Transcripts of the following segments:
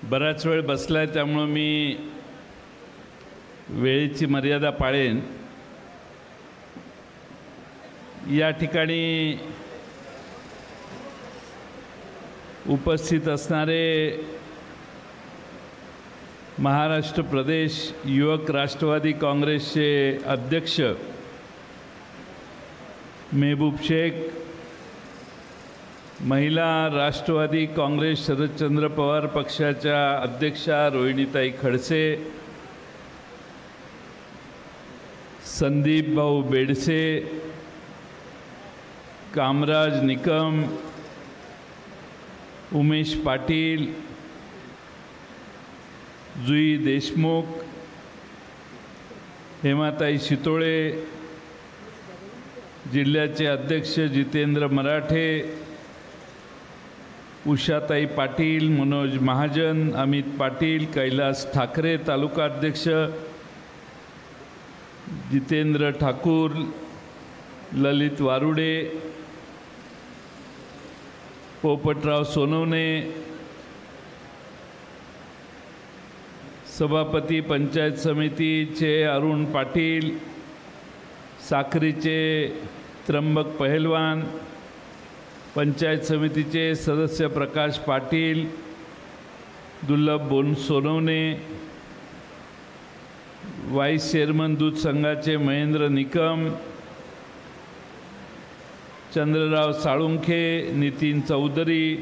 बराच वेळ बसलाय त्यामुळे मी वेळेची मर्यादा पाळेन। या ठिकाणी उपस्थित असणारे महाराष्ट्र प्रदेश युवक राष्ट्रवादी काँग्रेसचे अध्यक्ष मेहबूब शेख, महिला राष्ट्रवादी काँग्रेस शरदचंद्र पवार पक्षाच्या अध्यक्षा रोहिणीताई खडसे, संदीप भाऊ बेडसे, कामराज निकम, उमेश पाटील, जुई देशमुख, हेमाताई शितोळे, जिल्ह्याचे अध्यक्ष जितेंद्र मराठे, उषाताई पाटील, मनोज महाजन, अमित पाटील, कैलास ठाकरे तालुका अध्यक्ष, जितेंद्र ठाकूर, ललित वारुडे, पोपटराव सोनवणे, सभापती पंचायत समितीचे अरुण पाटील, साखरीचे त्र्यंबक पहलवान, पंचायत समितीचे सदस्य प्रकाश पाटील, दुर्लभ बोन सोनवणे, वाईस चेअरमन दूध संघाचे महेंद्र निकम, चंद्रराव साळुंखे, नितीन चौधरी,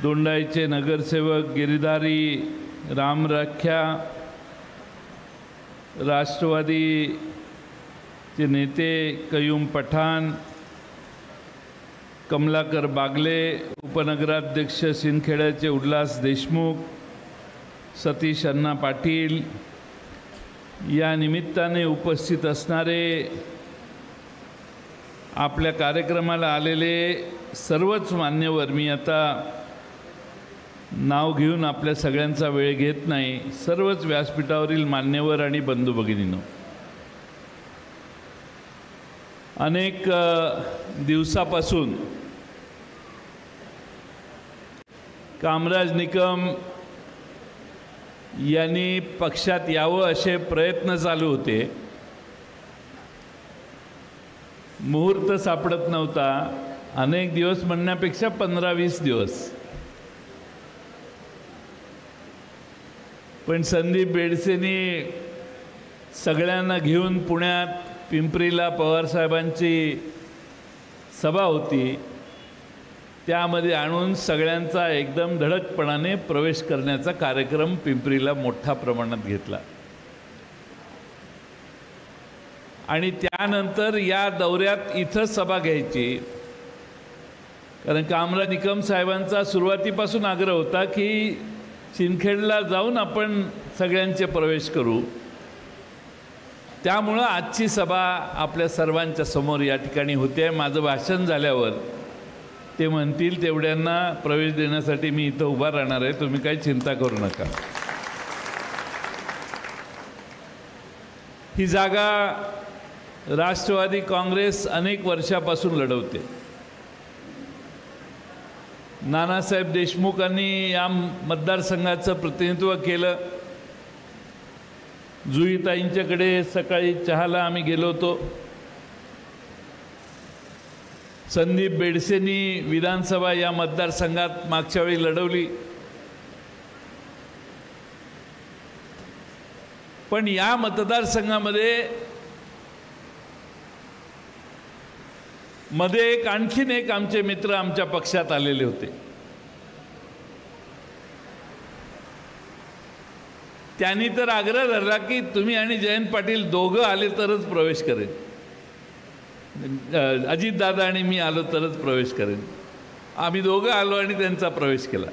दोंडाईचे नगरसेवक गिरिधारी राम राख्या, राष्ट्रवादीचे नेते कयूम पठाण, कमलाकर बागले, उपनगराध्यक्ष सिंदखेड्याचे उल्हास देशमुख, सतीश अण्णा पाटील, या निमित्ताने उपस्थित असणारे आपल्या कार्यक्रमाला आलेले सर्वच मान्यवर, मी आता नाव घेऊन आपल्या सगळ्यांचा वेळ घेत नाही, सर्वच व्यासपीठावरील मान्यवर आणि बंधू भगिनींनो, अनेक दिवसापासून कामराज निकम यांनी पक्षात यावं असे प्रयत्न चालू होते, मुहूर्त सापडत नव्हता। अनेक दिवस म्हणण्यापेक्षा 15-20 दिवस, पण संदीप बेडसेंनी सगळ्यांना घेऊन पुण्यात पिंपरीला पवारसाहेबांची सभा होती, त्यामध्ये आणून सगळ्यांचा एकदम धडकपणाने प्रवेश करण्याचा कार्यक्रम पिंपरीला मोठ्या प्रमाणात घेतला। आणि त्यानंतर या दौऱ्यात इथं सभा घ्यायची, कारण कामराज निकम साहेबांचा सुरुवातीपासून आग्रह होता की सिंदखेडला जाऊन आपण सगळ्यांचे प्रवेश करू, त्यामुळं आजची सभा आपल्या सर्वांच्या समोर या ठिकाणी होते। माझं भाषण झाल्यावर ते म्हणतील तेवढ्यांना प्रवेश देण्यासाठी मी इथं उभा राहणार आहे, तुम्ही काही चिंता करू नका। ही जागा राष्ट्रवादी काँग्रेस अनेक वर्षापासून लढवते। नानासाहेब देशमुखांनी या मतदारसंघाचं प्रतिनिधित्व केलं। जुईताईंच्याकडे सकाळी चहाला आम्ही गेलो होतो। संदीप बेडसेंनी विधानसभा या मतदारसंघात मागच्या वेळी लढवली, पण या मतदारसंघामध्ये आणखीन एक आमचे मित्र आमच्या पक्षात आलेले होते, त्यांनी तर आग्रह धरला की तुम्ही आणि जयंत पाटील दोघं आले तरच प्रवेश करेन, अजितदादा आणि मी आलो तरच प्रवेश करेन। आम्ही दोघं आलो आणि त्यांचा प्रवेश केला,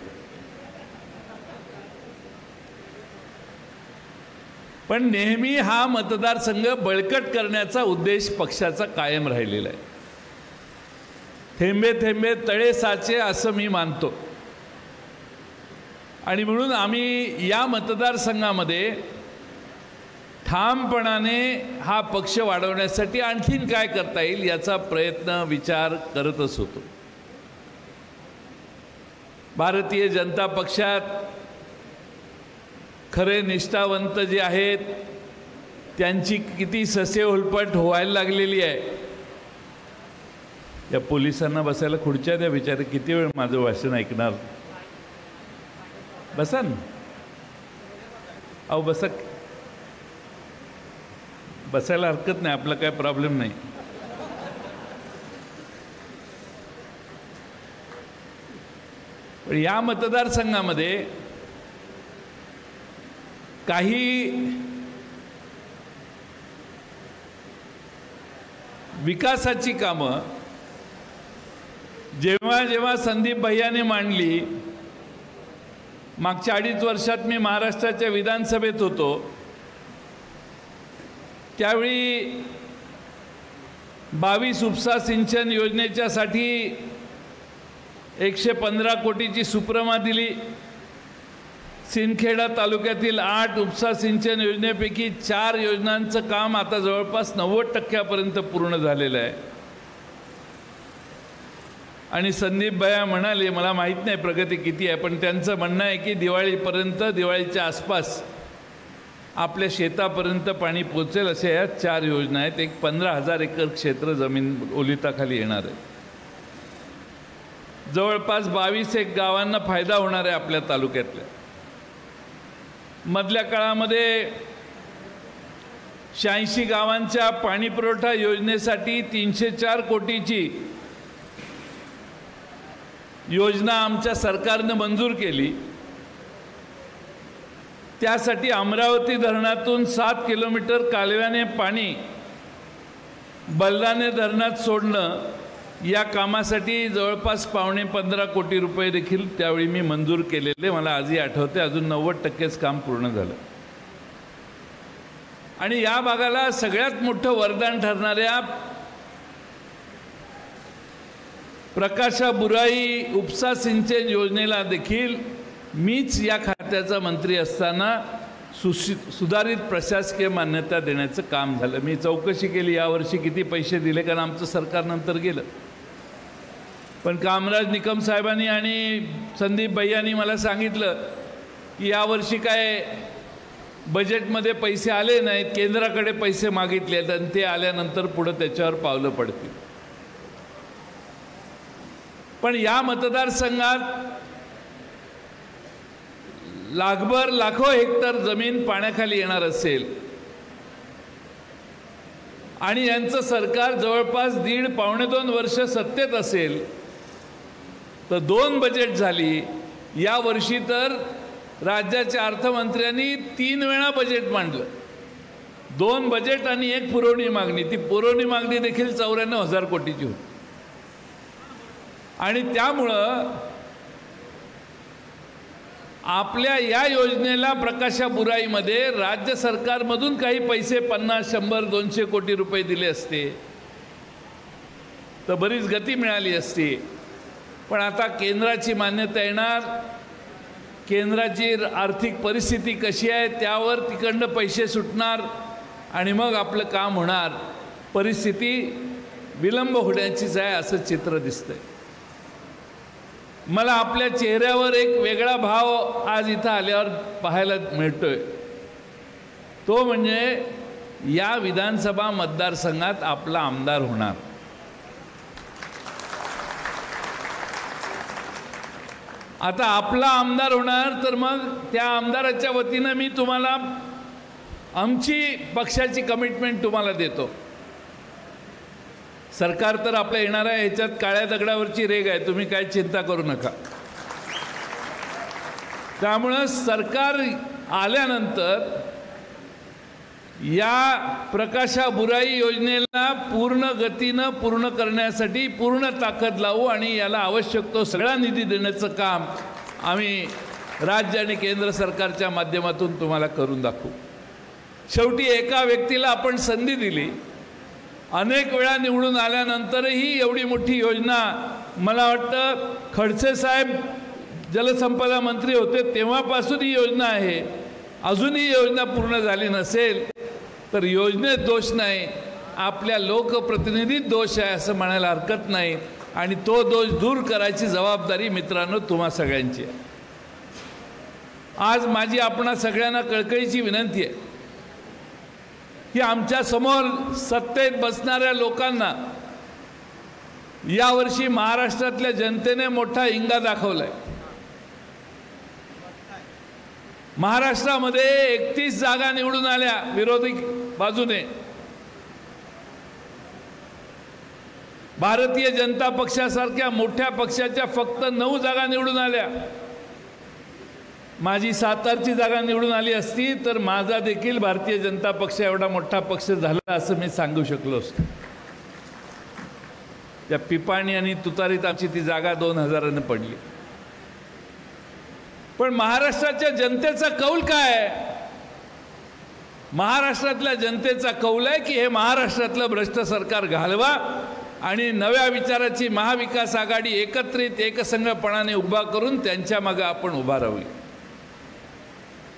पण नेहमी हा मतदारसंघ बळकट करण्याचा उद्देश पक्षाचा कायम राहिलेला आहे। थेंबे थेंबे तळे साचे असं मी मानतो, आणि म्हणून आम्ही या मतदारसंघामध्ये ठामपणाने हा पक्ष वाढवण्यासाठी आणखीन काय करता येईल याचा प्रयत्न विचार करतच होतो। भारतीय जनता पक्षात खरे निष्ठावंत जे आहेत त्यांची किती ससे उलपट व्हायला लागलेली आहे। या पोलिसांना बसायला खुर्च्या द्या, बिचारे किती वेळ माझं भाषण ऐकणार। बसा ना, अहो बसा, बसायला हरकत नाही, आपला काय प्रॉब्लेम नाही। पण या मतदारसंघामध्ये काही विकासाची कामं जेव्हा जेव्हा संदीप भैयाने मांडली, मागच्या 2.5 वर्षात मी महाराष्ट्राच्या विधानसभेत होतो, त्यावेळी 22 उपसा सिंचन योजनेच्यासाठी 115 कोटीची सुप्रमा दिली। सिंदखेडा तालुक्यातील 8 उपसा सिंचन योजनेपैकी 4 योजनांचं काम आता जवळपास 90% पूर्ण झालेलं आहे। आणि संदीप भैया म्हणाले, मला माहीत नाही प्रगती किती आहे, पण त्यांचं म्हणणं आहे की दिवाळीपर्यंत, दिवाळीच्या आसपास आपल्या शेतापर्यंत पाणी पोचेल अशा या 4 योजना आहेत। एक 15,000 एकर क्षेत्र जमीन ओलिताखाली येणार आहे। जवळपास 22 एक गावांना फायदा होणार आहे आपल्या तालुक्यातल्या। मधल्या काळामध्ये 86 गावांच्या पाणी पुरवठा योजनेसाठी 304 कोटीची योजना आमच्या सरकारने मंजूर केली। त्यासाठी अमरावती धरणातून 7 किलोमीटर कालव्याने पाणी बल्लाने धरणात सोडणं, या कामासाठी जवळपास 15.25 कोटी रुपये देखील त्यावेळी मी मंजूर केलेले, मला आजही आठवते। अजून 90%च काम पूर्ण झालं। आणि या भागाला सगळ्यात मोठं वरदान ठरणाऱ्या प्रकाशा बुराई उपसा सिंचन योजनेला देखील मीच या खात्याचा मंत्री असताना सुधारित प्रशासकीय मान्यता देण्याचं काम झालं। मी चौकशी केली यावर्षी किती पैसे दिले, कारण आमचं सरकार नंतर गेलं। पण कामराज निकम साहेबांनी आणि संदीप भैयांनी मला सांगितलं की यावर्षी काय बजेटमध्ये पैसे आले नाहीत, केंद्राकडे पैसे मागितले आहेत आणि ते आल्यानंतर पुढे त्याच्यावर पावलं पडतील। पण या मतदारसंघात लाखभर लाखो हेक्टर जमीन पाण्याखाली येणार असेल आणि यांचं सरकार जवळपास 1.5-2 वर्ष सत्तेत असेल, तर 2 बजेट झाली। या वर्षी तर राज्याच्या अर्थमंत्र्यांनी 3 वेळा बजेट मांडलं, 2 बजेट आणि 1 पुरवणी मागणी। ती पुरवणी मागणी देखील 94,000 कोटीची होती। आणि त्यामुळं आपल्या या योजनेला प्रकाशा बुराईमध्ये राज्य सरकारमधून काही पैसे 50, 100, 200 कोटी रुपये दिले असते तर बरीच गती मिळाली असती। पण आता केंद्राची मान्यता येणार, केंद्राची आर्थिक परिस्थिती कशी आहे त्यावर तिकडनं पैसे सुटणार आणि मग आपलं काम होणार। परिस्थिती विलंब होण्याचीच आहे असं चित्र दिसतंय। मला आपल्या चेहऱ्यावर एक वेगळा भाव आज इथं आल्यावर पाहायला मिळतोय, तो म्हणजे या विधानसभा मतदारसंघात आपला आमदार होणार। आता आपला आमदार होणार तर मग त्या आमदाराच्या वतीनं मी तुम्हाला आमची पक्षाची कमिटमेंट तुम्हाला देतो। सरकार तर आपलं येणार आहे, ह्याच्यात काळ्या दगडावरची रेग आहे, तुम्ही काय चिंता करू नका। त्यामुळं सरकार आल्यानंतर या प्रकाशा बुराई योजनेला पूर्ण गतीनं पूर्ण करण्यासाठी पूर्ण ताकद लावू आणि याला आवश्यक तो सगळा निधी देण्याचं काम आम्ही राज्य आणि केंद्र सरकारच्या माध्यमातून तुम्हाला करून दाखवू। शेवटी एका व्यक्तीला आपण संधी दिली, अनेक वेळा निवडून आल्यानंतरही एवढी मोठी योजना, मला वाटतं खडसे साहेब जलसंपदा मंत्री होते तेव्हापासून ही योजना आहे, अजूनही योजना पूर्ण झाली नसेल तर योजनेत दोष नाही, आपल्या लोकप्रतिनिधीत दोष आहे असं म्हणायला हरकत नाही। आणि तो दोष दूर करायची जबाबदारी मित्रांनो तुम्हा सगळ्यांची आहे। आज माझी आपणा सगळ्यांना कळकळीची विनंती आहे की आमच्या समोर सत्तेत बसणाऱ्या लोकांना यावर्षी महाराष्ट्रातल्या जनतेने मोठा इंगा दाखवलाय। महाराष्ट्रामध्ये 31 जागा निवडून आल्या विरोधी बाजूने। भारतीय जनता पक्षासारख्या मोठ्या पक्षाच्या फक्त 9 जागा निवडून आल्या। माझी सातारची जागा निवडून आली असती तर माझा देखील भारतीय जनता पक्ष एवढा मोठा पक्ष झाला असं मी सांगू शकलो असतो। त्या पिपाणी आणि तुतारीत आमची ती जागा 2000ने पडली। पण महाराष्ट्राच्या जनतेचा कौल काय आहे? महाराष्ट्रातल्या जनतेचा कौल आहे की हे महाराष्ट्रातलं भ्रष्ट सरकार घालवा आणि नव्या विचाराची महाविकास आघाडी एकत्रित एकसंघपणाने उभा करून त्यांच्या मागे आपण उभा राहूया।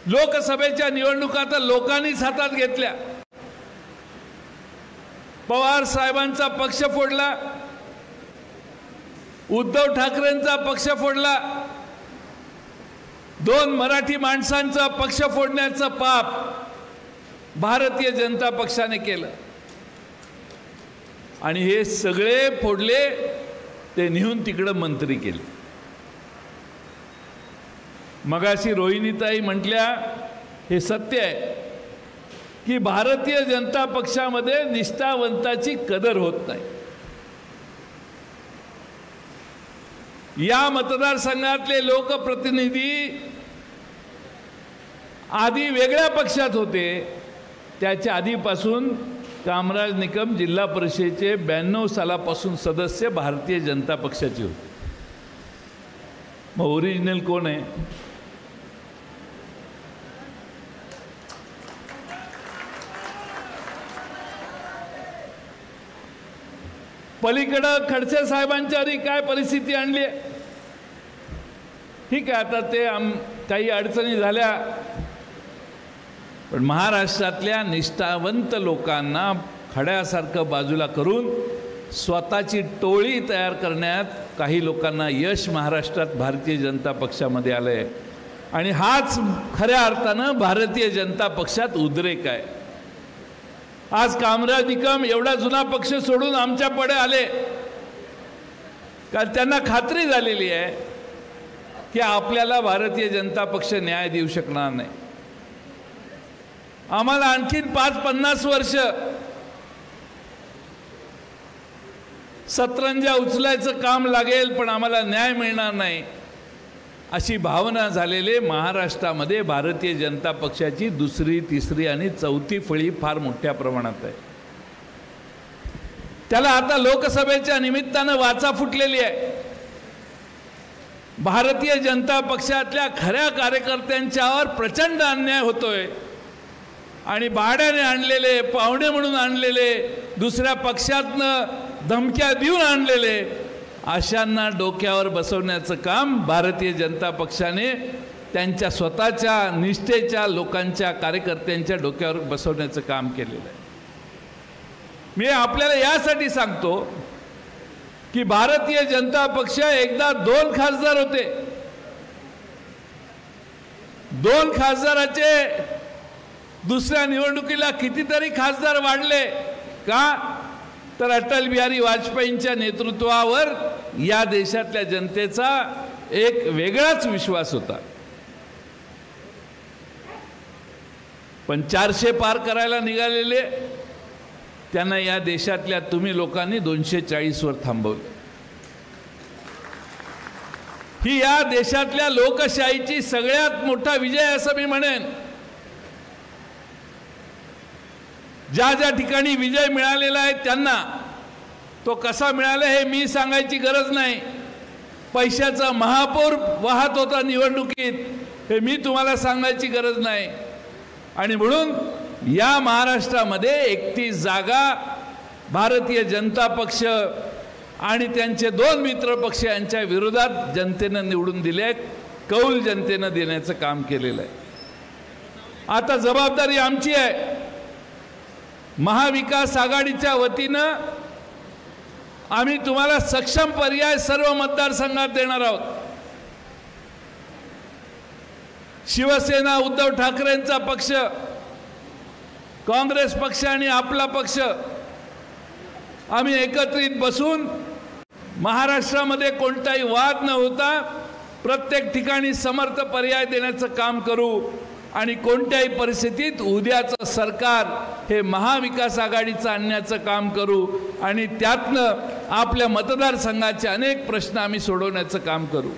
लोकसभेच्या निवडणुका तर लोकांनीच हातात घेतल्या। पवार साहेबांचा पक्ष फोडला, उद्धव ठाकरेंचा पक्ष फोडला, 2 मराठी माणसांचा पक्ष फोडण्याचं पाप भारतीय जनता पक्षाने केलं आणि हे सगळे फोडले ते नेऊन तिकडं मंत्री केले। मगाशी रोहिणीताई म्हटल्या हे सत्य आहे की भारतीय जनता पक्षामध्ये निष्ठावंताची कदर होत नाही। या मतदारसंघातले लोकप्रतिनिधी आधी वेगळ्या पक्षात होते, त्याच्या आधीपासून कामराज निकम जिल्हा परिषदेचे 92 सालापासून सदस्य भारतीय जनता पक्षाचे होते। मग ओरिजिनल कोण आहे? पलीकडे खडसे साहेबांच्यावरही काय परिस्थिती आणली? ठीक आहे, आता ते काही अडचणी झाल्या, पण महाराष्ट्रातल्या निष्ठावंत लोकांना खड्यासारखं बाजूला करून स्वतःची टोळी तयार करण्यात काही लोकांना यश महाराष्ट्रात भारतीय जनता पक्षामध्ये आलंय आणि हाच खऱ्या अर्थानं भारतीय जनता पक्षात उद्रेक आहे। आज कामराज निकम एवढा जुना पक्ष सोडून आमच्या पुढे आले कारण त्यांना खात्री झालेली आहे की आपल्याला भारतीय जनता पक्ष न्याय देऊ शकणार नाही। आम्हाला आणखीन 50 वर्ष सतरंजा उचलायचं काम लागेल पण आम्हाला न्याय मिळणार नाही अशी भावना झालेले महाराष्ट्रामध्ये भारतीय जनता पक्षाची 2री, 3री आणि 4थी फळी फार मोठ्या प्रमाणात आहे। त्याला आता लोकसभेच्या निमित्तानं वाचा फुटलेली आहे। भारतीय जनता पक्षातल्या खऱ्या कार्यकर्त्यांच्यावर प्रचंड अन्याय होतोय आणि भाड्याने आणलेले, पाहुणे म्हणून आणलेले, दुसऱ्या पक्षातनं धमक्या देऊन आणलेले अशांना डोक्यावर बसवण्याचं काम भारतीय जनता पक्षाने त्यांच्या स्वतःच्या निष्ठेच्या लोकांच्या कार्यकर्त्यांच्या डोक्यावर बसवण्याचं काम केलेलं आहे। मी आपल्याला यासाठी सांगतो की भारतीय जनता पक्ष एकदा 2 खासदार होते। 2 खासदाराचे दुसऱ्या निवडणुकीला कितीतरी खासदार वाढले का? तर अटल बिहारी वाजपेयींच्या नेतृत्वावर या देशातल्या जनतेचा एक वेगळाच विश्वास होता। पण 400 पार करायला निघालेले त्यांना या देशातल्या तुम्ही लोकांनी 240 वर थांबवले। ही या देशातल्या लोकशाहीची सगळ्यात मोठा विजय असं मी म्हणेन। ज्या ज्या ठिकाणी विजय मिळालेला आहे त्यांना तो कसा मिळाला हे मी सांगायची गरज नाही। पैशाचा महापूर वाहत होता निवडणुकीत हे मी तुम्हाला सांगायची गरज नाही। आणि म्हणून या महाराष्ट्रामध्ये 31 जागा भारतीय जनता पक्ष आणि त्यांचे 2 मित्र पक्ष यांच्या विरोधात जनतेनं निवडून दिले आहेत। कौल जनतेनं देण्याचं काम केलेलं आहे। आता जबाबदारी आमची आहे। महाविकास आघाडीच्या वतीनं आम्ही तुम्हाला सक्षम पर्याय सर्व मतदारसंघात देणार आहोत। शिवसेना, उद्धव ठाकरेंचा पक्ष, काँग्रेस पक्ष आणि आपला पक्ष आम्ही एकत्रित बसून महाराष्ट्रामध्ये कोणताही वाद न होता प्रत्येक ठिकाणी समर्थ पर्याय देण्याचं काम करू आणि कोणत्याही परिस्थितीत उद्याचं सरकार हे महाविकास आघाडीचं आणण्याचं काम करू आणि त्यातनं आपल्या मतदारसंघाचे अनेक प्रश्न आम्ही सोडवण्याचं काम करू।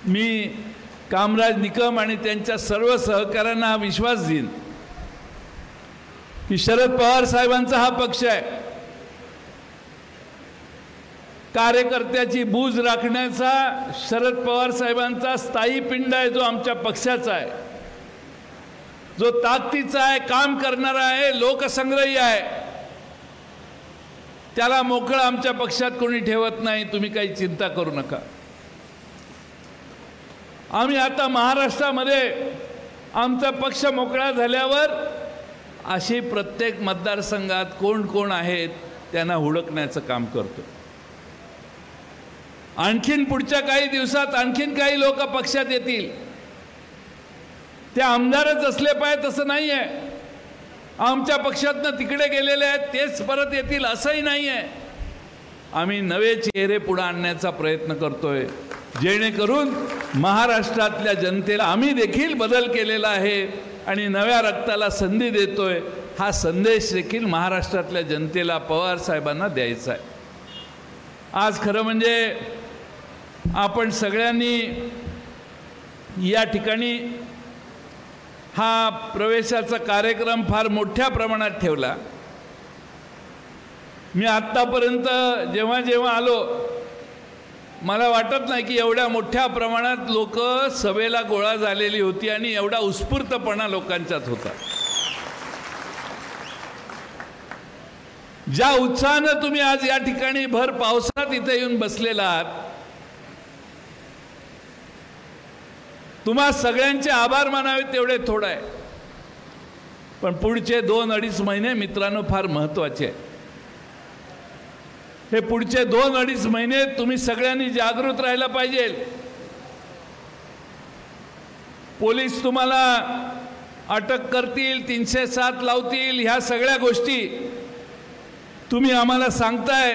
मी कामराज निकम आणि त्यांच्या सर्व सहकाऱ्यांना हा विश्वास देईन की शरद पवार साहेबांचा हा पक्ष आहे, कार्यकर्त्याची बूज राखण्याचा शरद पवार साहेबांचा स्थायी पिंड आहे, जो आमच्या पक्षाचा आहे, जो ताकदीचा आहे, काम करणारा आहे, लोकसंग्रही आहे। त्याला मोकळा आमच्या पक्षात कोणी ठेवत नाही, तुम्ही काही चिंता करू नका। आम्ही आता महाराष्ट्रामध्ये आमचा पक्ष मोकळा झाल्यावर अशी प्रत्येक मतदारसंघात कोण कोण आहेत त्यांना हुडकण्याचं काम करतो। आणखीन पुढच्या काही दिवसात आणखीन काही लोक पक्षात येतील, ते आमदारच असले पाहिजे तसं नाही आहे। आमच्या पक्षातनं तिकडे गेलेले आहेत तेच परत येतील असंही नाही आहे। आम्ही नवे चेहरे पुढे आणण्याचा प्रयत्न करतोय, जेणेकरून महाराष्ट्रातल्या जनतेला आम्ही देखील बदल केलेला आहे आणि नव्या रक्ताला संधी देतोय, हा संदेश देखील महाराष्ट्रातल्या जनतेला पवार साहेबांना द्यायचा आहे। आज खरं म्हणजे आपण सगळ्यांनी या ठिकाणी हा प्रवेशाचा कार्यक्रम फार मोठ्या प्रमाणात ठेवला। मी आत्तापर्यंत जेव्हा जेव्हा आलो मला वाटत नाही की एवढ्या मोठ्या प्रमाणात लोक सभेला गोळा झालेली होती आणि एवढा उत्स्फूर्तपणा लोकांच्यात होता। ज्या उत्साहानं तुम्ही आज या ठिकाणी भर पावसात इथे येऊन बसलेला आहात, तुम्हा सगळ्यांचे आभार मानावे तेवढे थोडं आहे। पण पुढचे 2-2.5 महिने मित्रांनो फार महत्त्वाचे आहे। हे पुढचे 2-2.5 महिने तुम्ही सगळ्यांनी जागृत राहायला पाहिजे। पोलीस तुम्हाला अटक करतील, 307 लावतील, ह्या सगळ्या गोष्टी तुम्ही आम्हाला सांगताय,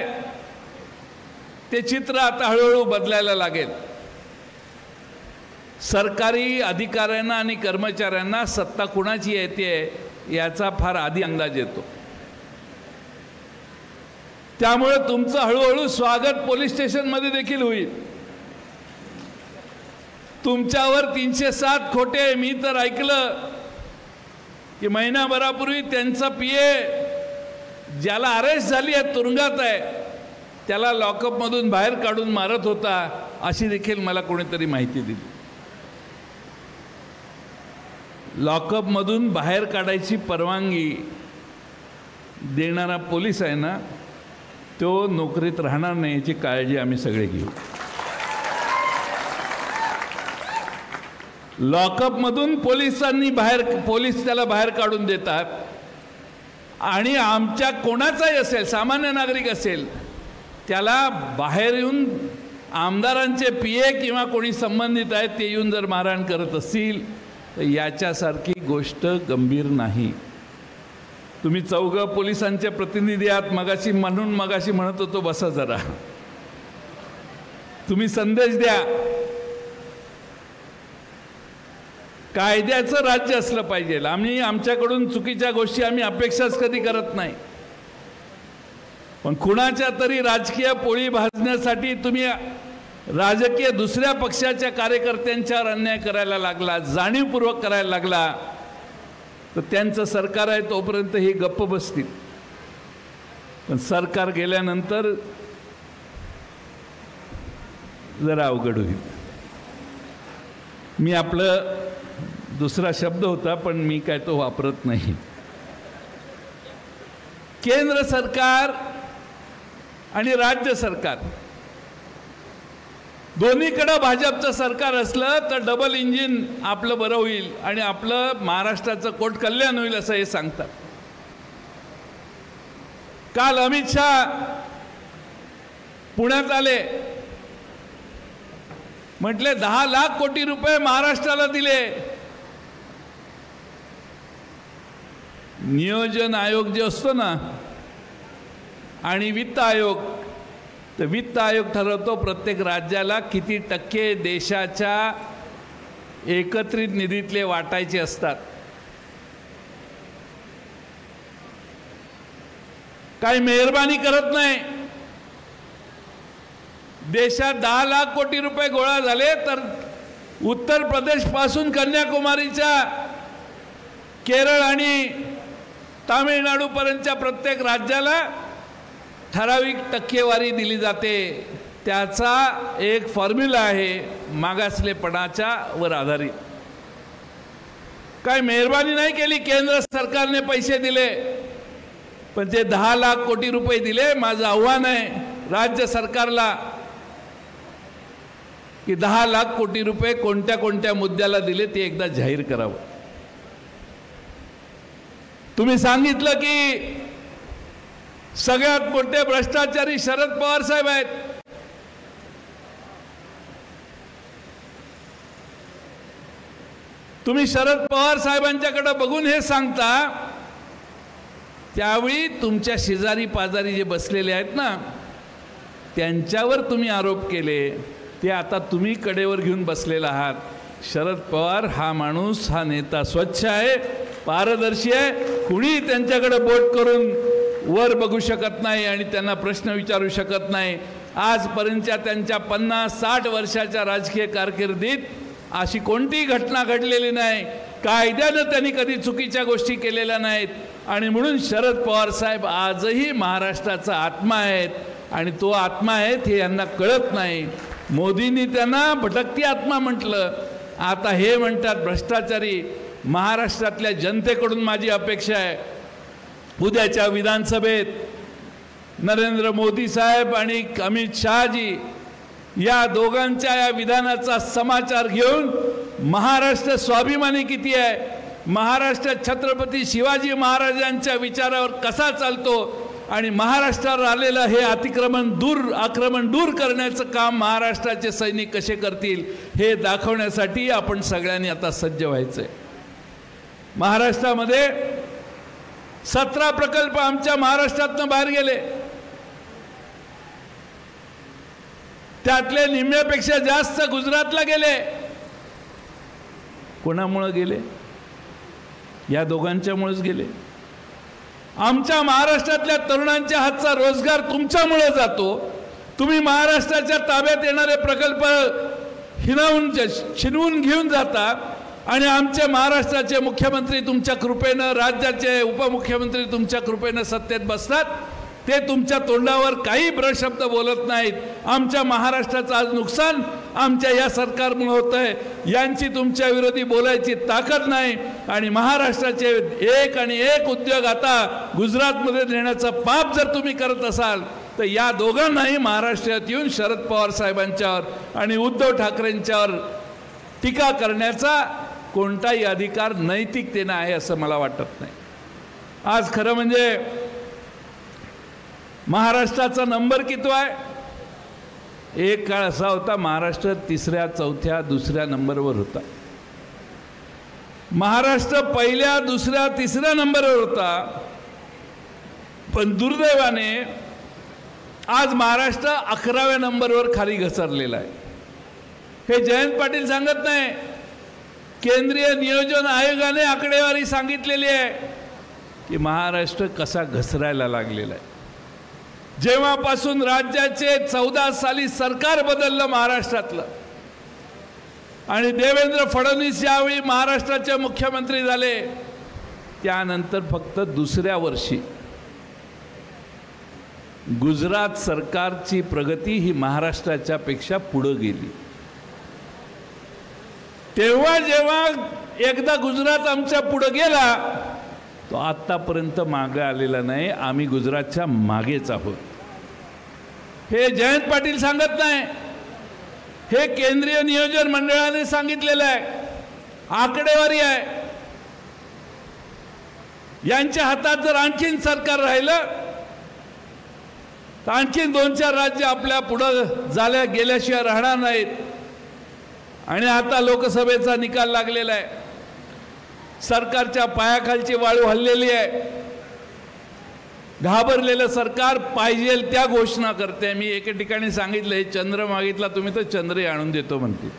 ते चित्र आता हळूहळू बदलायला लागेल। सरकारी अधिकाऱ्यांना आणि कर्मचाऱ्यांना सत्ता कुणाची येते याचा फार आधी अंदाज येतो। त्यामुळे तुमचं हळूहळू स्वागत पोलीस स्टेशनमध्ये देखील होईल। तुमच्यावर 307 खोटे, मी तर ऐकलं की महिनाभरापूर्वी त्यांचा पीए ज्याला अरेस्ट झाली आहे, तुरुंगात आहे, त्याला लॉकअपमधून बाहेर काढून मारत होता, अशी देखील मला कोणीतरी माहिती दिली। लॉकअपमधून बाहेर काढायची परवानगी देणारा पोलीस आहे ना, तो नोकरीत राहणार नाही याची काळजी आम्ही सगळे घेऊ। लॉकअपमधून पोलीस त्याला बाहेर काढून देतात आणि आमच्या कोणाचाही असेल, सामान्य नागरिक असेल, त्याला बाहेर येऊन आमदारांचे पीए किंवा कोणी संबंधित आहेत ते येऊन जर मारहाण करत असतील तर याच्यासारखी गोष्ट गंभीर नाही। तुम्ही चौघं पोलिसांचे प्रतिनिधी आहात, मगाशी म्हणत होतो बसा जरा, तुम्ही संदेश द्या। कायद्याचं राज्य असलं पाहिजे। आम्ही आमच्याकडून चुकीच्या गोष्टी आम्ही अपेक्षाच कधी करत नाही, पण कुणाच्या तरी राजकीय पोळी भाजण्यासाठी तुम्ही राजकीय दुसऱ्या पक्षाच्या कार्यकर्त्यांच्यावर अन्याय करायला लागला, जाणीवपूर्वक करायला लागला, तर त्यांचं सरकार आहे तोपर्यंत हे गप्प बसतील, पण सरकार गेल्यानंतर जरा अवघड होईल। मी आपलं दुसरा शब्द होता पण मी काय तो वापरत नाही। केंद्र सरकार आणि राज्य सरकार दोन्हीकडे भाजपचं सरकार असलं तर डबल इंजिन आपलं बरं होईल आणि आपलं महाराष्ट्राचं कोट कल्याण होईल असं हे सांगतात। काल अमित शहा पुण्यात आले, म्हटले 10 लाख कोटी रुपये महाराष्ट्राला दिले. नियोजन आयोग जे असतो ना आणि वित्त आयोग, तर वित्त आयोग ठरवतो प्रत्येक राज्याला किती टक्के देशाच्या एकत्रित निधीतले वाटायचे असतात. काही मेहरबानी करत नाही. देशात 10 लाख कोटी रुपये गोळा झाले तर उत्तर प्रदेश पासून कन्याकुमारीच्या केरळ आणि तामिळनाडू पर्यंतच्या प्रत्येक राज्याला ठराविक टक्केवारी दिली जाते. त्याचा एक फॉर्म्युला आहे मागासलेपणाच्या वर आधारित. काय मेहरबानी नाही केली, केंद्र सरकारने पैसे दिले, पण ते 10 लाख कोटी रुपये दिले. माझं आव्हान आहे राज्य सरकारला की 10 लाख कोटी रुपये कोणत्या कोणत्या मुद्द्याला दिले ते एकदा जाहीर करावं. तुम्ही सांगितलं की सगळ्यात मोठे भ्रष्टाचारी शरद पवार साहेब आहेत. तुम्ही शरद पवार साहेबांच्याकडे बघून हे सांगता, त्यावेळी तुमच्या शेजारी पाजारी जे बसलेले आहेत ना त्यांच्यावर तुम्ही आरोप केले, ते आता तुम्ही कडेवर घेऊन बसलेला आहात. शरद पवार हा माणूस, हा नेता स्वच्छ आहे, पारदर्शी आहे. कुणी त्यांच्याकडे बोट करून वर बघू शकत नाही आणि त्यांना प्रश्न विचारू शकत नाही. आजपर्यंतच्या त्यांच्या 50-60 वर्षाच्या राजकीय कारकिर्दीत अशी कोणतीही घटना घडलेली नाही. कायद्यानं त्यांनी कधी चुकीच्या गोष्टी केलेल्या नाहीत. आणि म्हणून शरद पवार साहेब आजही महाराष्ट्राचा आत्मा आहेत आणि तो आत्मा आहेत हे यांना कळत नाही. मोदींनी त्यांना भटकती आत्मा म्हटलं, आता हे म्हणतात भ्रष्टाचारी. महाराष्ट्रातल्या जनतेकडून माझी अपेक्षा आहे उद्याच्या विधानसभेत नरेंद्र मोदी साहेब आणि अमित शहाजी या दोघांच्या या विधानाचा समाचार घेऊन महाराष्ट्र स्वाभिमानी किती आहे, महाराष्ट्र छत्रपती शिवाजी महाराजांच्या विचारावर कसा चालतो आणि महाराष्ट्रावर आलेलं हे आक्रमण दूर करण्याचं काम महाराष्ट्राचे सैनिक कसे करतील हे दाखवण्यासाठी आपण सगळ्यांनी आता सज्ज व्हायचंय. महाराष्ट्रामध्ये 17 प्रकल्प आमच्या महाराष्ट्रातून बाहेर गेले. त्यातले निम्म्यापेक्षा जास्त गुजरातला गेले. कोणामुळे गेले? या दोघांच्यामुळेच गेले. आमच्या महाराष्ट्रातल्या तरुणांच्या हातचा रोजगार तुमच्यामुळे जातो. तुम्ही महाराष्ट्राच्या ताब्यात येणारे प्रकल्प छिनवून घेऊन जाता आणि आमचे महाराष्ट्राचे मुख्यमंत्री तुमच्या कृपेनं, राज्याचे उपमुख्यमंत्री तुमच्या कृपेनं सत्तेत बसतात. ते तुमच्या तोंडावर काही ब्रशब्द बोलत नाहीत. आमच्या महाराष्ट्राचं आज नुकसान आमच्या या सरकारमुळे होत आहे, यांची तुमच्या विरोधी बोलायची ताकद नाही. आणि महाराष्ट्राचे एक उद्योग आता गुजरातमध्ये नेण्याचं पाप जर तुम्ही करत असाल तर या दोघांनाही महाराष्ट्रात येऊन शरद पवार साहेबांच्यावर आणि उद्धव ठाकरेंच्यावर टीका करण्याचा कोणताही अधिकार नैतिकतेने आहे असं मला वाटत नाही. आज खरं म्हणजे महाराष्ट्राचा नंबर किती आहे? एक काळ असा होता महाराष्ट्र 3ऱ्या, 4थ्या, 2ऱ्या नंबरवर होता. महाराष्ट्र 1ल्या, 2ऱ्या, 3ऱ्या नंबरवर होता. पण दुर्दैवाने आज महाराष्ट्र 11व्या नंबरवर खाली घसरलेला आहे. हे जयंत पाटील सांगत नाही, केंद्रीय नियोजन आयोगाने आकडेवारी सांगितलेली आहे की महाराष्ट्र कसा घसरायला लागलेला आहे. जेव्हापासून राज्याचे 14 साली सरकार बदललं महाराष्ट्रातलं आणि देवेंद्र फडणवीस यावेळी महाराष्ट्राचे मुख्यमंत्री झाले, त्यानंतर फक्त 2ऱ्या वर्षी गुजरात सरकारची प्रगती ही महाराष्ट्राच्या पेक्षा पुढे गेली. तेव्हा जेव्हा एकदा गुजरात आमच्या पुढे गेला तो आतापर्यंत मागे आलेला नाही. आम्ही गुजरातच्या मागेच आहोत. हे जयंत पाटील सांगत नाही, हे केंद्रीय नियोजन मंडळाने सांगितलेलं आहे, आकडेवारी आहे. यांच्या हातात जर आणखीन सरकार राहिलं तर आणखीन 2-4 राज्य आपल्या पुढं गेल्याशिवाय राहणार नाहीत. आणि आता लोकसभेचा निकाल लागलेला आहे. सरकारच्या पायाखालची वाळू हललेली आहे. घाबरलेलं सरकार पाहिजे त्या घोषणा करते. मी एके ठिकाणी सांगितलं, हे चंद्र मागितला तुम्ही तर चंद्रही आणून देतो म्हणते.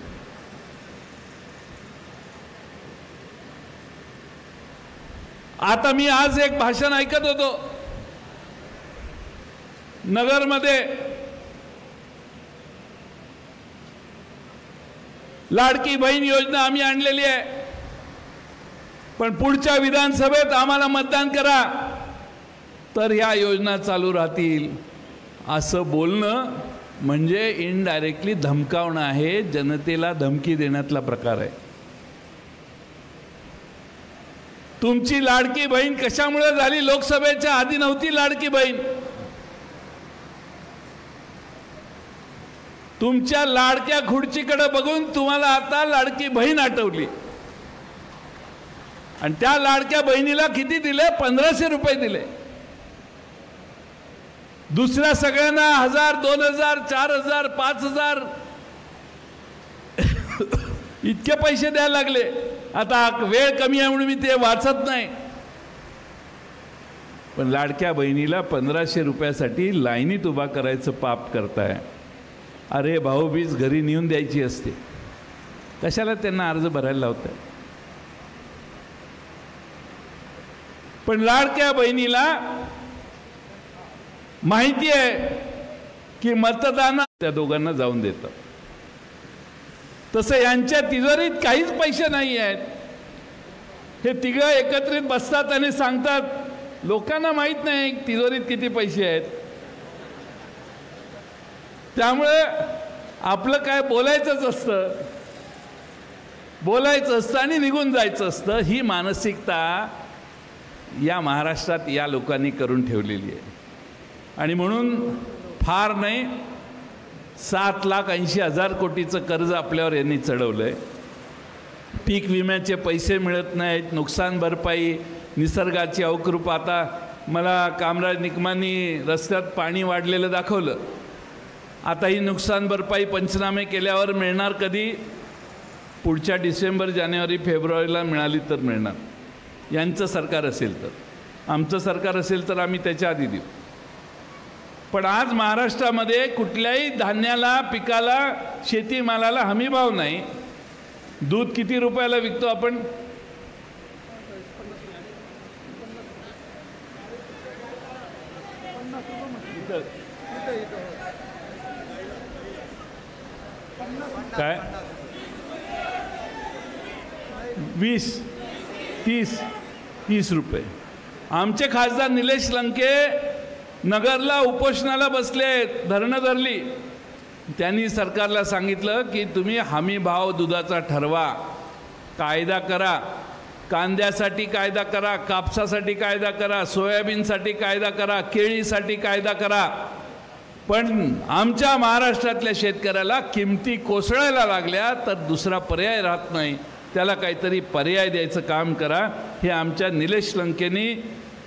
आता मी आज एक भाषण ऐकत होतो नगरमध्ये. लाडकी बहीण योजना आम्ही आणलेली आहे, पण पुढच्या विधानसभेत आम्हाला मतदान करा तर ह्या योजना चालू राहतील. असं बोलणं म्हणजे इनडायरेक्टली धमकावणं आहे, जनतेला धमकी देण्यातला प्रकार आहे. तुमची लाडकी बहीण कशामुळे झाली? लोकसभेच्या आधी नव्हती लाडकी बहीण. तुमच्या लाडक्या खुर्चीकडे बघून तुम्हाला आता लाडकी बहीण आठवली. आणि त्या लाडक्या बहिणीला किती दिले? 1500 रुपये दिले. दुसऱ्या सगळ्यांना 1000, 2000, 4000, 5000 इतके पैसे द्यायला लागले. आता वेळ कमी आहे म्हणून मी ते वाचत नाही, पण लाडक्या बहिणीला 1500 रुपयासाठी लाईनीत उभा करायचं पाप करताय. अरे भाऊबीज घरी नेऊन द्यायची असते, कशाला त्यांना अर्ज भरायला लावताय? पण लाडक्या बहिणीला माहिती आहे की मतदान त्या दोघांना जाऊन देतं. तसं यांच्या तिजोरीत काहीच पैसे नाही आहेत. हे तिघं एकत्रित बसतात आणि सांगतात, लोकांना माहीत नाही तिजोरीत किती पैसे आहेत. त्यामुळे आपलं काय बोलायचंच असतं आणि निघून जायचं असतं. ही मानसिकता या महाराष्ट्रात या लोकांनी करून ठेवलेली आहे. आणि म्हणून फार नाही 7,80,000 कोटीचं कर्ज आपल्यावर यांनी चढवलं आहे. पीक विम्याचे पैसे मिळत नाहीत, नुकसान भरपाई, निसर्गाची अवकृपा. आता मला कामराज निकमांनी रस्त्यात पाणी वाढलेलं दाखवलं. आता ही नुकसान भरपाई पंचनामे केल्यावर मिळणार कधी? पुढच्या डिसेंबर, जानेवारी, फेब्रुवारीला मिळाली तर मिळणार. यांचं सरकार असेल तर. आमचं सरकार असेल तर आम्ही त्याच्या आधी देऊ. पण आज महाराष्ट्रामध्ये कुठल्याही धान्याला, पिकाला, शेतीमालाला हमीभाव नाही. दूध किती रुपयाला विकतो आपण? काय 20, 30 रुपये. आमचे खासदार निलेश लंके नगरला उपोषणाला बसले, धरणं धरली. त्यांनी सरकारला सांगितलं की तुम्ही हमी भाव दुधाचा ठरवा, कायदा करा. कांद्यासाठी कायदा करा, कापसासाठी कायदा करा, सोयाबीनसाठी कायदा करा, केळीसाठी कायदा करा. पण आमच्या महाराष्ट्रातल्या शेतकऱ्याला किमती कोसळायला लागल्या तर दुसरा पर्याय राहत नाही. त्याला काहीतरी पर्याय द्यायचं काम करा. हे आमच्या निलेश लंकेंनी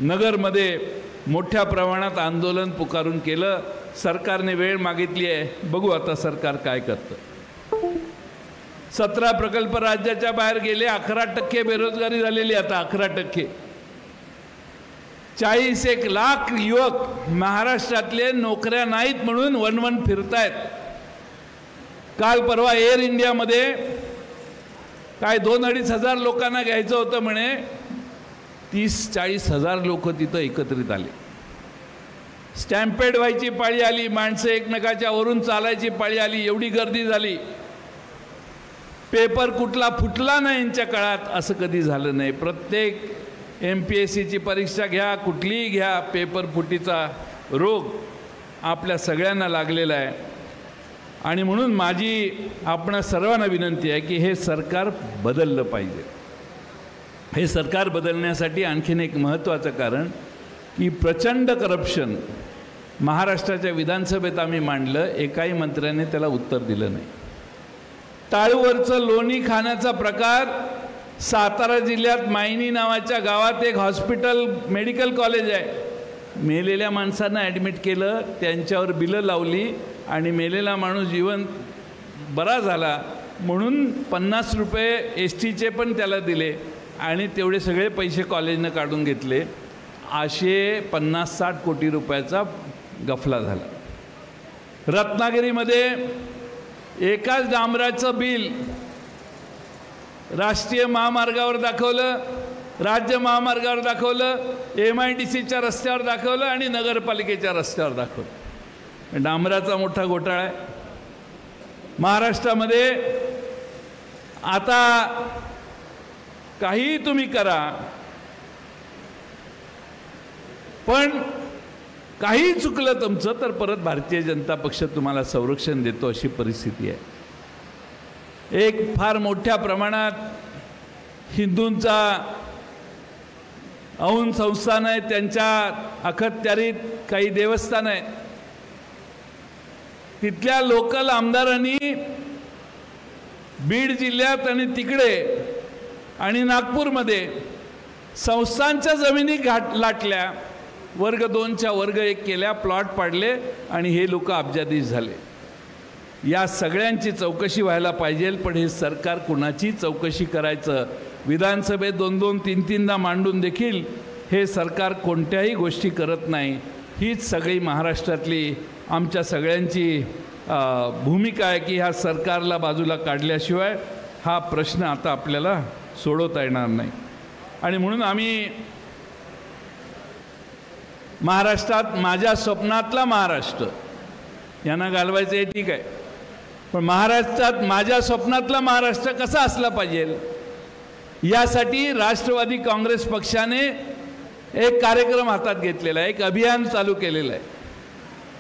नगरमध्ये मोठ्या प्रमाणात आंदोलन पुकारून केलं. सरकारने वेळ मागितली आहे, बघू आता सरकार काय करतं. 17 प्रकल्प राज्याच्या बाहेर गेले. 11% बेरोजगारी झालेली. आता 11%. 41 लाख युवक महाराष्ट्रातले नोकऱ्या नाहीत म्हणून वनवन फिरतायत. काल परवा एअर इंडियामध्ये काय 2-2.5 हजार लोकांना घ्यायचं होतं म्हणे. 30-40 हजार लोक तिथं एकत्रित आले. स्टॅम्पेड व्हायची पाळी आली. माणसं एकमेकाच्या वरून चालायची पाळी आली. एवढी गर्दी झाली. पेपर कुठला फुटला नाही यांच्या काळात, असं कधी झालं नाही. प्रत्येक MPSCची परीक्षा घ्या, कुठलीही घ्या, पेपर फुटीचा रोग आपल्या सगळ्यांना लागलेला आहे. आणि म्हणून माझी आपणा सर्वांना विनंती आहे की हे सरकार बदललं पाहिजे. हे सरकार बदलण्यासाठी आणखीन एक महत्त्वाचं कारण की प्रचंड करप्शन महाराष्ट्राच्या विधानसभेत आम्ही मांडलं. एकाही मंत्र्याने त्याला उत्तर दिलं नाही. टाळूवरचं लोणी खाण्याचा प्रकार सातारा जिल्ह्यात मायनी नावाच्या गावात एक हॉस्पिटल, मेडिकल कॉलेज आहे. मेलेल्या माणसांना ॲडमिट केलं, त्यांच्यावर बिलं लावली आणि मेलेला माणूस जीवन बरा झाला म्हणून 50 रुपये एस टीचे पण त्याला दिले आणि तेवढे सगळे पैसे कॉलेजनं काढून घेतले. असे 50-60 कोटी रुपयाचा गफला झाला. रत्नागिरीमध्ये एकाच डांबराचं बिल राष्ट्रीय महामार्गावर दाखवलं, राज्य महामार्गावर दाखवलं, MIDCच्या रस्त्यावर दाखवलं आणि नगरपालिकेच्या रस्त्यावर दाखवलं. डांबराचा मोठा घोटाळा आहे. महाराष्ट्रामध्ये आता काही तुम्ही करा, पण काही चुकलं तुमचं तर परत भारतीय जनता पक्ष तुम्हाला संरक्षण देतो अशी परिस्थिती आहे. एक फार मोठ्या प्रमाणात हिंदूंचा औन संस्थान आहे, त्यांच्या अखत्यारीत काही देवस्थान आहेत. तिथल्या लोकल आमदारांनी बीड जिल्ह्यात आणि तिकडे आणि नागपूरमध्ये संस्थांच्या जमिनी लाटल्या, वर्ग 2च्या वर्ग 1 केल्या, प्लॉट पाडले आणि हे लोक अब्जाधीश झाले. या सगळ्यांची चौकशी व्हायला पाहिजे. पण हे सरकार कुणाची चौकशी करायचं, विधानसभेत 2-2, 3-3दा मांडून देखील हे सरकार कोणत्याही गोष्टी करत नाही. हीच सगळी महाराष्ट्रातली आमच्या सगळ्यांची भूमिका आहे की ह्या सरकारला बाजूला काढल्याशिवाय हा प्रश्न आता आपल्याला सोडवता येणार नाही. आणि म्हणून आम्ही महाराष्ट्रात माझ्या स्वप्नातला महाराष्ट्र यांना घालवायचं हे ठीक आहे, पण महाराष्ट्रात माझ्या स्वप्नातला महाराष्ट्र कसा असला पाहिजे यासाठी राष्ट्रवादी काँग्रेस पक्षाने एक कार्यक्रम हातात घेतलेला आहे, एक अभियान चालू केलेलं आहे.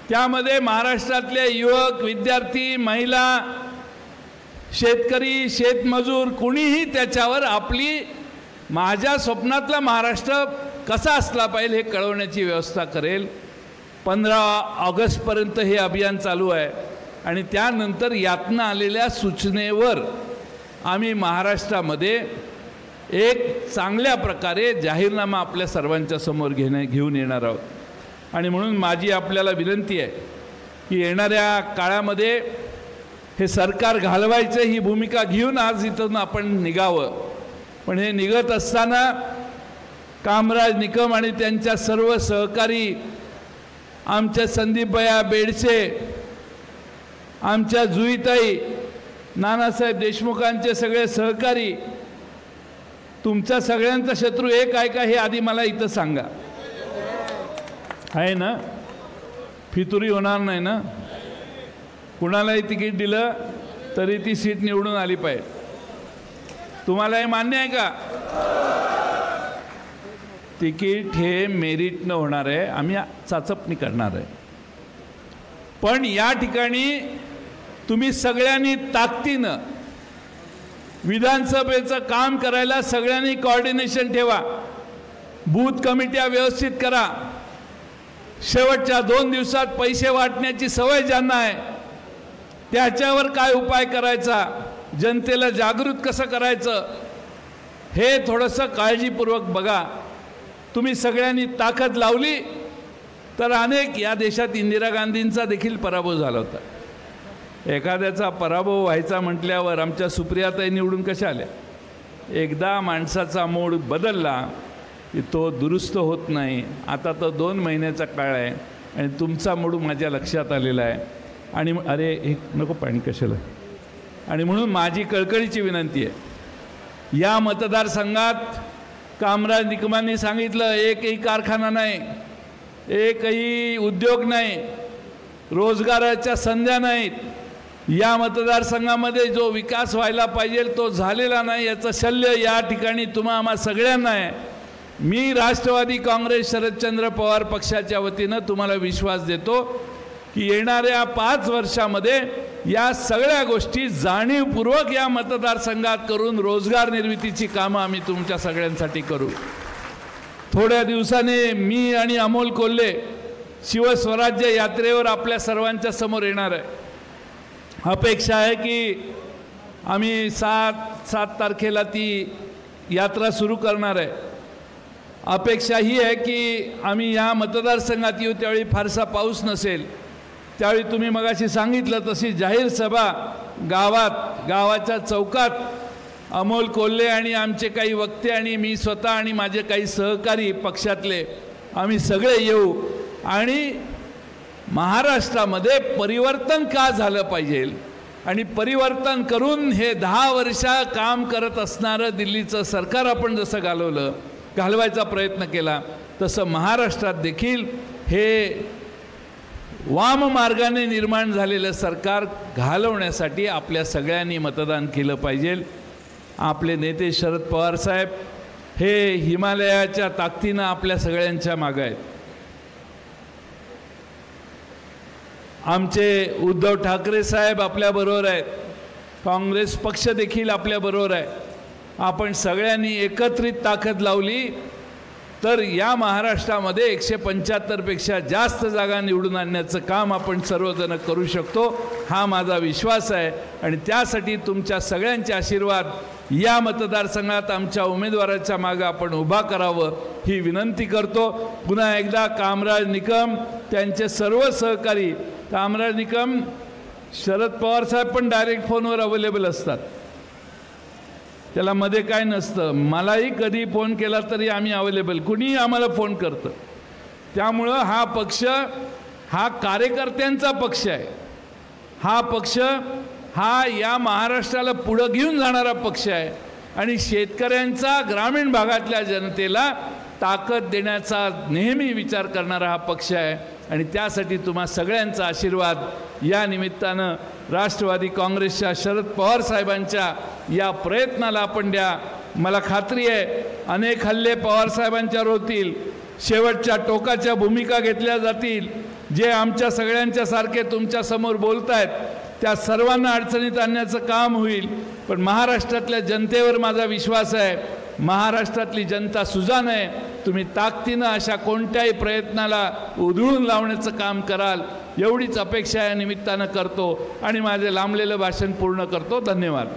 त्यामध्ये महाराष्ट्रातले युवक, विद्यार्थी, महिला, शेतकरी, शेतमजूर कुणीही त्याच्यावर आपली माझ्या स्वप्नातला महाराष्ट्र कसा असला पाहिजे हे कळवण्याची व्यवस्था करेल. 15 ऑगस्टपर्यंत हे अभियान चालू आहे आणि त्यानंतर यातनं आलेल्या सूचनेवर आम्ही महाराष्ट्रामध्ये एक चांगल्या प्रकारे जाहीरनामा आपल्या सर्वांच्या समोर घेऊन येणार आहोत. आणि म्हणून माझी आपल्याला विनंती आहे की येणाऱ्या काळामध्ये हे सरकार घालवायचं ही भूमिका घेऊन आज इथून आपण निघावं. पण हे निघत असताना कामराज निकम आणि त्यांच्या सर्व सहकारी, आमच्या संदीपभैया बेडसे, आमच्या जुईताई, नानासाहेब देशमुखांचे सगळे सहकारी, तुमच्या सगळ्यांचा शत्रू एक आहे का हे आधी मला इथं सांगा. आहे ना? फितुरी होणार नाही ना? कुणालाही तिकीट दिलं तरी ती सीट निवडून आली पाहिजे. तुम्हाला हे मान्य आहे का? तिकीट हे मेरिटनं होणार आहे, आम्ही चाचपणी करणार आहे. पण या ठिकाणी तुम्ही सगळ्यांनी ताकदीनं विधानसभेचं काम करायला सगळ्यांनी कोऑर्डिनेशन ठेवा. बूथ कमिट्या व्यवस्थित करा. शेवटच्या 2 दिवसात पैसे वाटण्याची सवय ज्यांना आहे त्याच्यावर काय उपाय करायचा, जनतेला जागृत कसं करायचं हे थोडंसं काळजीपूर्वक बघा. तुम्ही सगळ्यांनी ताकद लावली तर अनेक या देशात इंदिरा गांधींचा देखील पराभव झाला होता. एखाद्याचा पराभव व्हायचा म्हटल्यावर आमच्या सुप्रियाताई निवडून कशा आल्या? एकदा माणसाचा मूड बदलला की तो दुरुस्त होत नाही. आता तो 2 महिन्याचा काळ आहे आणि तुमचा मूड माझ्या लक्षात आलेला आहे. आणि अरे एक नको पाणी कशाला. आणि म्हणून माझी कळकळीची विनंती आहे, या मतदारसंघात कामराज निकमांनी सांगितलं एकही कारखाना नाही, एकही उद्योग नाही, रोजगाराच्या संध्या नाहीत. या मतदारसंघामध्ये जो विकास व्हायला पाहिजे तो झालेला नाही याचं शल्य या ठिकाणी तुम्हा आम्हा सगळ्यांना आहे. मी राष्ट्रवादी काँग्रेस शरदचंद्र पवार पक्षाच्या वतीनं तुम्हाला विश्वास देतो की येणाऱ्या 5 वर्षामध्ये या सगळ्या गोष्टी जाणीवपूर्वक या मतदारसंघात करून रोजगार निर्मितीची कामं आम्ही तुमच्या सगळ्यांसाठी करू. थोड्या दिवसाने मी आणि अमोल कोल्हे शिवस्वराज्य यात्रेवर आपल्या सर्वांच्या समोर येणार आहे. अपेक्षा आहे की आम्ही 7 तारखेला ती यात्रा सुरू करणार आहे. अपेक्षा ही आहे की आम्ही या मतदारसंघात येऊ त्यावेळी फारसा पाऊस नसेल, त्यावेळी तुम्ही मगाशी सांगितलं तशी जाहीर सभा गावाच्या चौकात अमोल कोल्हे आणि आमचे काही वक्ते आणि मी स्वतः आणि माझे काही सहकारी पक्षातले आम्ही सगळे येऊ आणि महाराष्ट्रामध्ये परिवर्तन का झालं पाहिजे आणि परिवर्तन करून हे 10 वर्ष काम करत असणारं दिल्लीचं सरकार आपण जसं घालवायचा प्रयत्न केला तसं महाराष्ट्रात देखील हे वाम मार्गाने निर्माण झालेलं सरकार घालवण्यासाठी आपल्या सगळ्यांनी मतदान केलं पाहिजे। आपले नेते शरद पवार साहेब हे हिमालयाच्या ताकदीनं आपल्या सगळ्यांच्या मागे आहेत। आमचे उद्धव ठाकरे साहेब आपल्याबरोबर आहेत, काँग्रेस पक्ष देखील आपल्याबरोबर आहे। आपण सगळ्यांनी एकत्रित ताकद लावली तर या महाराष्ट्रामध्ये 175 पेक्षा जास्त जागा निवडून आणण्याचं काम आपण सर्वजण करू शकतो, हा माझा विश्वास आहे। आणि त्यासाठी तुमच्या सगळ्यांचे आशीर्वाद या मतदारसंघात आमच्या उमेदवाराच्या मागे आपण उभा करावं ही विनंती करतो। पुन्हा एकदा कामराज निकम त्यांचे सर्व सहकारी, कामराज निकम शरद पवार साहेब पण डायरेक्ट फोनवर अवेलेबल असतात, त्याला मध्ये काय नसतं। मलाही कधी फोन केला तरी आम्ही अवेलेबल, कुणीही आम्हाला फोन करतं। त्यामुळं हा पक्ष हा कार्यकर्त्यांचा पक्ष आहे, हा पक्ष हा या महाराष्ट्राला पुढं घेऊन जाणारा पक्ष आहे आणि शेतकऱ्यांचा ग्रामीण भागातल्या जनतेला ताकद देण्याचा नेहमी विचार करणारा हा पक्ष आहे। आणि त्यासाठी तुम्हा सगळ्यांचा आशीर्वाद या निमित्तानं राष्ट्रवादी काँग्रेसच्या शरद पवार साहेबांच्या या प्रयत्नाला आपण द्या। मला खात्री आहे अनेक हल्ले पवार साहेबांच्यावर होतील, शेवटच्या टोकाच्या भूमिका घेतल्या जातील, जे आमच्या सगळ्यांच्या सारखे तुमच्या समोर बोलतायत त्या सर्वांना अडचणीत आणण्याचं काम होईल। पण महाराष्ट्रातल्या जनतेवर माझा विश्वास आहे, महाराष्ट्रातली जनता सुजाण आहे, तुम्ही ताकदीनं अशा कोणत्याही प्रयत्नाला उधळून लावण्याचं काम कराल एवढीच अपेक्षा या निमित्तानं करतो आणि माझे लांबलेलं भाषण पूर्ण करतो। धन्यवाद।